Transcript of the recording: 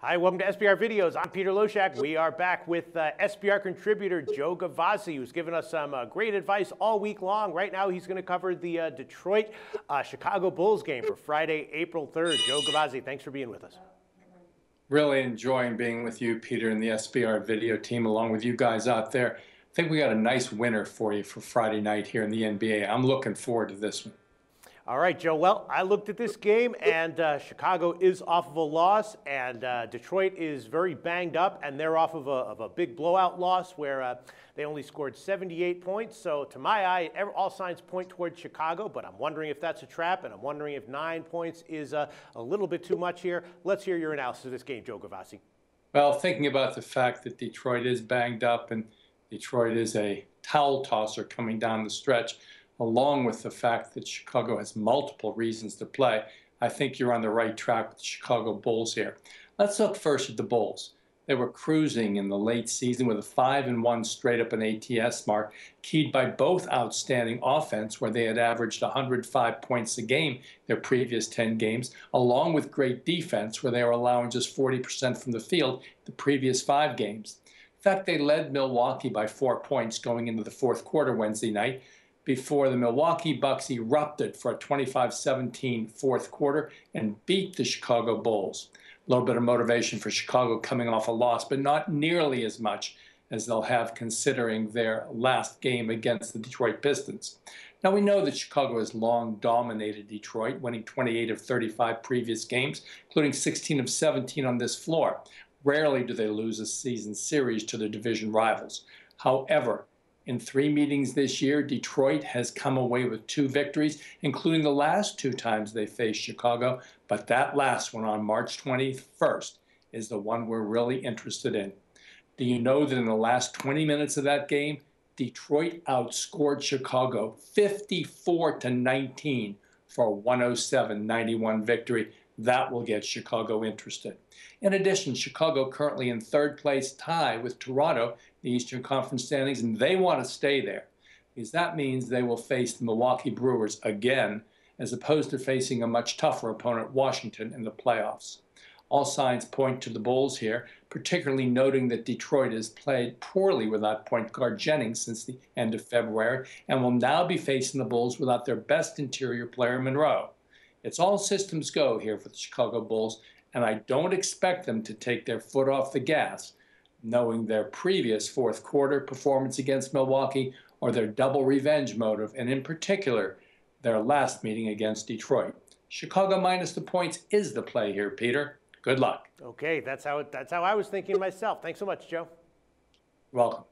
Hi, welcome to SBR Videos. I'm Peter Loshak. We are back with SBR contributor Joe Gavazzi, who's given us some great advice all week long. Right now, he's going to cover the Detroit-Chicago Bulls game for Friday, April 3rd. Joe Gavazzi, thanks for being with us. Really enjoying being with you, Peter, and the SBR video team, along with you guys out there. I think we got a nice winner for you for Friday night here in the NBA. I'm looking forward to this one. All right, Joe. Well, I looked at this game, and Chicago is off of a loss, and Detroit is very banged up, and they're off of a big blowout loss where they only scored 78 points. So to my eye, all signs point towards Chicago, but I'm wondering if that's a trap, and I'm wondering if 9 points is a little bit too much here. Let's hear your analysis of this game, Joe Gavazzi. Well, thinking about the fact that Detroit is banged up and Detroit is a towel tosser coming down the stretch, along with the fact that Chicago has multiple reasons to play, I think you're on the right track with the Chicago Bulls here. Let's look first at the Bulls. They were cruising in the late season with a 5-1 straight up an ATS mark, keyed by both outstanding offense, where they had averaged 105 points a game their previous 10 games, along with great defense, where they were allowing just 40% from the field the previous 5 games. In fact, they led Milwaukee by 4 points going into the fourth quarter Wednesday night, before the Milwaukee Bucks erupted for a 25-17 fourth quarter and beat the Chicago Bulls. A little bit of motivation for Chicago coming off a loss, but not nearly as much as they'll have considering their last game against the Detroit Pistons. Now, we know that Chicago has long dominated Detroit, winning 28 of 35 previous games, including 16 of 17 on this floor. Rarely do they lose a season series to their division rivals. However, in 3 meetings this year, Detroit has come away with 2 victories, including the last 2 times they faced Chicago. But that last one on March 21st is the one we're really interested in. Do you know that in the last 20 minutes of that game, Detroit outscored Chicago 54-19 for a 107-91 victory? That will get Chicago interested. In addition, Chicago currently in 3rd place, tie with Toronto, the Eastern Conference standings, and they want to stay there because that means they will face the Milwaukee Brewers again, as opposed to facing a much tougher opponent, Washington, in the playoffs. All signs point to the Bulls here, particularly noting that Detroit has played poorly without point guard Jennings since the end of February and will now be facing the Bulls without their best interior player, Monroe. It's all systems go here for the Chicago Bulls, and I don't expect them to take their foot off the gas, knowing their previous fourth quarter performance against Milwaukee or their double revenge motive, and in particular, their last meeting against Detroit. Chicago minus the points is the play here, Peter. Good luck. Okay, that's how I was thinking myself. Thanks so much, Joe. Welcome.